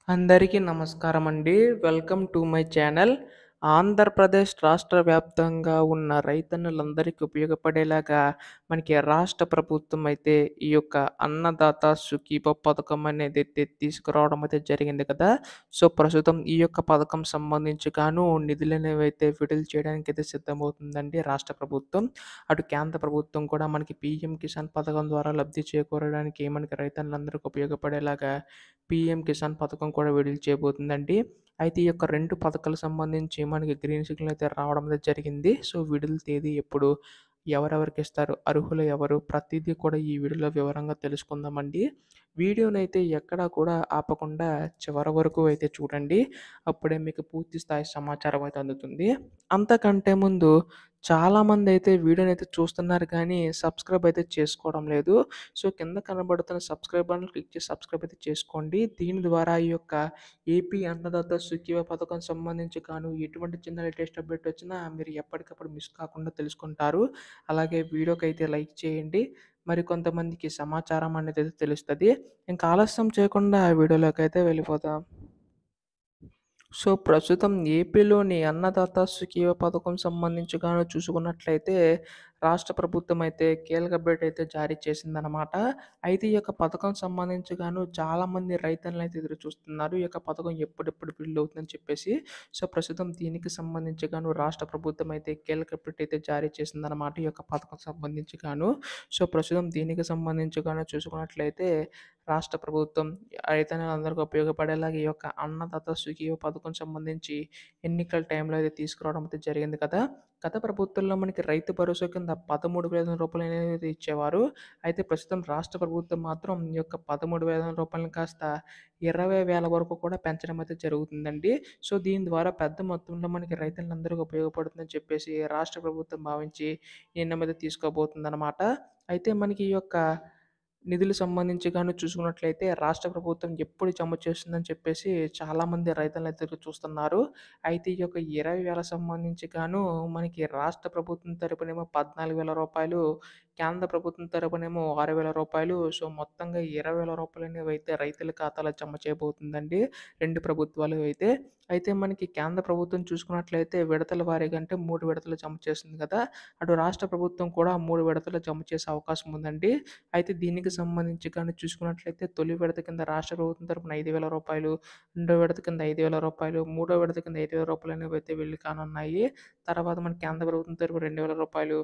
అందరికీ నమస్కారమండి. Welcome to my channel. Andhra Pradesh రాష్ట్ర వ్యాప్తంగా ఉన్న రైతన్నులందరికీ ఉపయోగపడేలాగా మనకి రాష్ట్ర ప్రభుత్వం అయితే ఈ యొక్క అన్నదాత సుఖీభవ పథకం అనేదైతే తీసుకురావడం అయితే జరిగింది కదా! సో, ప్రస్తుతం ఈ యొక్క పథకం సంబంధించి గాను నిధులనేవైతే విడుదల చేయడానికైతే సిద్ధమవుతుందండి రాష్ట్ర ప్రభుత్వం. అటు కేంద్ర ప్రభుత్వం కూడా మనకి పీఎం కిసాన్ పథకం ద్వారా లబ్ధి చేకూరడానికి మనకి రైతన్నులందరికీ ఉపయోగపడేలాగా పీఎం కిసాన్ పథకం కూడా విడుదల చేయబోతుందండి. అయితే ఈ యొక్క 2 పథకాలకు సంబంధించి మనకి గ్రీన్ సిగ్నల్ అయితే రావడం అయితే జరిగింది. సో, విడుదల తేదీ ఎప్పుడు, ఎవరెవరికిస్తారు, అర్హులు ఎవరు, ప్రతీదీ కూడా ఈ వీడియోలో వివరంగా తెలుసుకుందామండి. వీడియోనైతే ఎక్కడా కూడా ఆపకుండా చివరి వరకు అయితే చూడండి. అప్పుడే మీకు పూర్తి స్థాయి సమాచారం అయితే అందుతుంది. అంతకంటే ముందు చాలామందైతే వీడియోనైతే చూస్తున్నారు కానీ సబ్స్క్రైబ్ అయితే చేసుకోవడం లేదు. సో, కింద కనబడుతున్న సబ్స్క్రైబ్ బటన్ క్లిక్ చేసి సబ్స్క్రైబ్ అయితే చేసుకోండి. దీని ద్వారా ఈ యొక్క ఏపీ అన్నదాత సుఖీభవ పథకం సంబంధించి గాను ఎటువంటి చిన్న లేటెస్ట్ అప్డేట్ వచ్చినా మీరు ఎప్పటికప్పుడు మిస్ కాకుండా తెలుసుకుంటారు. అలాగే వీడియోకైతే లైక్ చేయండి. మరి కొంతమందికి సమాచారం అనేది తెలుస్తది. ఇంకా ఆలస్యం చేయకుండా వీడియోలోకైతే వెళ్ళిపోదాం. సో, ప్రస్తుతం ఏపీలోని అన్నదాత సుఖీభవ పథకం సంబంధించి గాను చూసుకున్నట్లయితే, రాష్ట్ర ప్రభుత్వం అయితే కీలక అప్డేట్ అయితే జారీ చేసిందనమాట. అయితే ఈ యొక్క పథకం సంబంధించి గాను చాలామంది రైతన్నులైతే ఎదురు చూస్తున్నారు. ఈ యొక్క పథకం ఎప్పుడెప్పుడు విడుదలవుతుందని చెప్పేసి. సో, ప్రస్తుతం దీనికి సంబంధించి గాను రాష్ట్ర ప్రభుత్వం అయితే కీలక అప్డేట్ అయితే జారీ చేసిందనమాట. ఈ యొక్క పథకం సంబంధించి గాను. సో, ప్రస్తుతం దీనికి సంబంధించి గాను చూసుకున్నట్లయితే రాష్ట్ర ప్రభుత్వం రైతన్నలందరికీ ఉపయోగపడేలాగా ఈ యొక్క అన్నదాత సుఖీభవ పథకం సంబంధించి ఎన్నికల టైంలో అయితే తీసుకురావడం అయితే జరిగింది కదా! గత ప్రభుత్వంలో మనకి రైతు భరోసా కింద రూ. 13,000 అనేది ఇచ్చేవారు. అయితే ప్రస్తుతం రాష్ట్ర ప్రభుత్వం మాత్రం ఈ యొక్క రూ. 13,000 కాస్త 20,000 వరకు కూడా పెంచడం అయితే జరుగుతుందండి. సో, దీని ద్వారా పెద్ద మొత్తంలో మనకి రైతులందరికీ ఉపయోగపడుతుందని చెప్పేసి రాష్ట్ర ప్రభుత్వం భావించి ఈ నిర్ణయం అయితే తీసుకోబోతుందనమాట. అయితే మనకి ఈ యొక్క నిధులు సంబంధించి గాను చూసుకున్నట్లయితే రాష్ట్ర ప్రభుత్వం ఎప్పుడు జమ చేస్తుందని చెప్పేసి చాలామంది రైతులైతే ఎదురు చూస్తున్నారు. అయితే ఈ యొక్క 20,000 సంబంధించి గాను మనకి రాష్ట్ర ప్రభుత్వం తరపునేమో రూ. 14,000, కేంద్ర ప్రభుత్వం తరపునేమో రూ. 6,000. సో, మొత్తంగా రూ. 20,000 అనేవైతే రైతుల ఖాతాలో జమ చేయబోతుందండి 2 ప్రభుత్వాలు అయితే. అయితే మనకి కేంద్ర ప్రభుత్వం చూసుకున్నట్లయితే విడతల వారీగా అంటే 3 విడతలు జమ చేస్తుంది కదా! అటు రాష్ట్ర ప్రభుత్వం కూడా 3 విడతలు జమ చేసే అవకాశం ఉందండి. అయితే దీనికి సంబంధించి కానీ చూసుకున్నట్లయితే తొలి విడత కింద రాష్ట్ర ప్రభుత్వం తరపున రూ. 5,000, రెండో విడత కింద రూ. 5,000, మూడో విడత కింద రూ. 5,000 అనేవైతే వెళ్లి కానున్నాయి. తర్వాత మన కేంద్ర ప్రభుత్వం తరపున రూ. 2,000,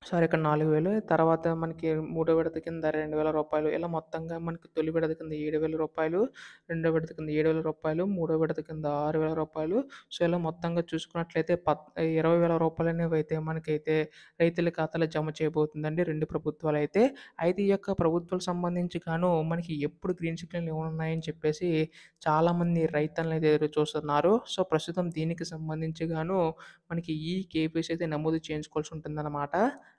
సారీ ఇక్కడ 4,000, తర్వాత మనకి మూడో విడత కింద రూ. 2,000, ఇలా మొత్తంగా మనకి తొలి విడత కింద రూ. 7,000, రెండో విడత కింద రూ. 7,000, మూడో విడత కింద రూ. 6,000. సో, ఇలా మొత్తంగా చూసుకున్నట్లయితే రూ. 20,000 అనేవైతే మనకైతే రైతుల ఖాతాలో జమ చేయబోతుందండి 2 ప్రభుత్వాలైతే. అయితే ఈ యొక్క ప్రభుత్వాలకు సంబంధించి గాను మనకి ఎప్పుడు గ్రీన్ సిగ్నల్ ఇవ్వనున్నాయని చెప్పేసి చాలామంది రైతన్నలైతే ఎదురు చూస్తున్నారు. సో, ప్రస్తుతం దీనికి సంబంధించి గాను మనకి ఈ కేవైసీ అయితే నమోదు చేయించుకోవాల్సి ఉంటుందన్నమాట.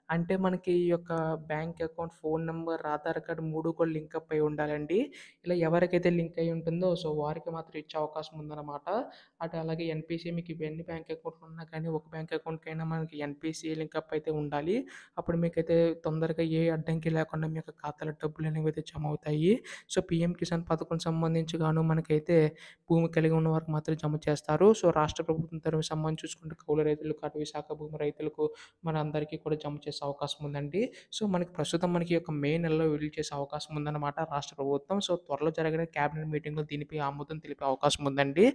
అంటే మనకి ఈ యొక్క bank account, phone number, Aadhaar card 3 కూడా లింకప్ అయి ఉండాలండి. ఇలా ఎవరికైతే లింక్ అయ్యి ఉంటుందో సో, వారికి మాత్రం ఇచ్చే అవకాశం ఉందన్నమాట. అటు అలాగే ఎన్‌పీసీ మీకు ఇవన్నీ బ్యాంక్ అకౌంట్‌లు ఉన్నా కానీ ఒక బ్యాంక్ అకౌంట్‌కైనా మనకి ఎన్‌పీసీ లింకప్ అయితే ఉండాలి. అప్పుడు మీకైతే తొందరగా ఏ అడ్డంకి లేకుండా మీ యొక్క ఖాతాలో డబ్బులనేవి అయితే జమ అవుతాయి. సో, పీఎం కిసాన్ పథకం సంబంధించి గాను మనకైతే భూమి కలిగి ఉన్న వారికి మాత్రం జమ చేస్తారు. సో, రాష్ట్ర ప్రభుత్వం తరఫున సంబంధించి చూసుకుంటే కౌలు రైతులకు, అటవీ శాఖ భూమి రైతులకు మనందరికీ కూడా జమ చేసే అవకాశం ఉందండి. సో, మనకి ప్రస్తుతం మనకి ఒక మే నెలలో విడుదల చేసే అవకాశం ఉందన్నమాట రాష్ట్ర ప్రభుత్వం. సో, త్వరలో జరిగే క్యాబినెట్ మీటింగ్‌లో దీనిపై ఆమోదం తెలిపే అవకాశం ఉందండి.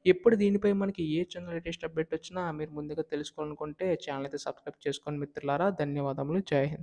ఎప్పుడు దీనిపై మనకి ఏ చిన్న లేటెస్ట్ అప్డేట్ వచ్చినా మీరు ముందుగా తెలుసుకోవాలనుకుంటే ఛానల్ అయితే సబ్స్క్రైబ్ చేసుకోండి మిత్రులారా. ధన్యవాదములు. జై హింద్.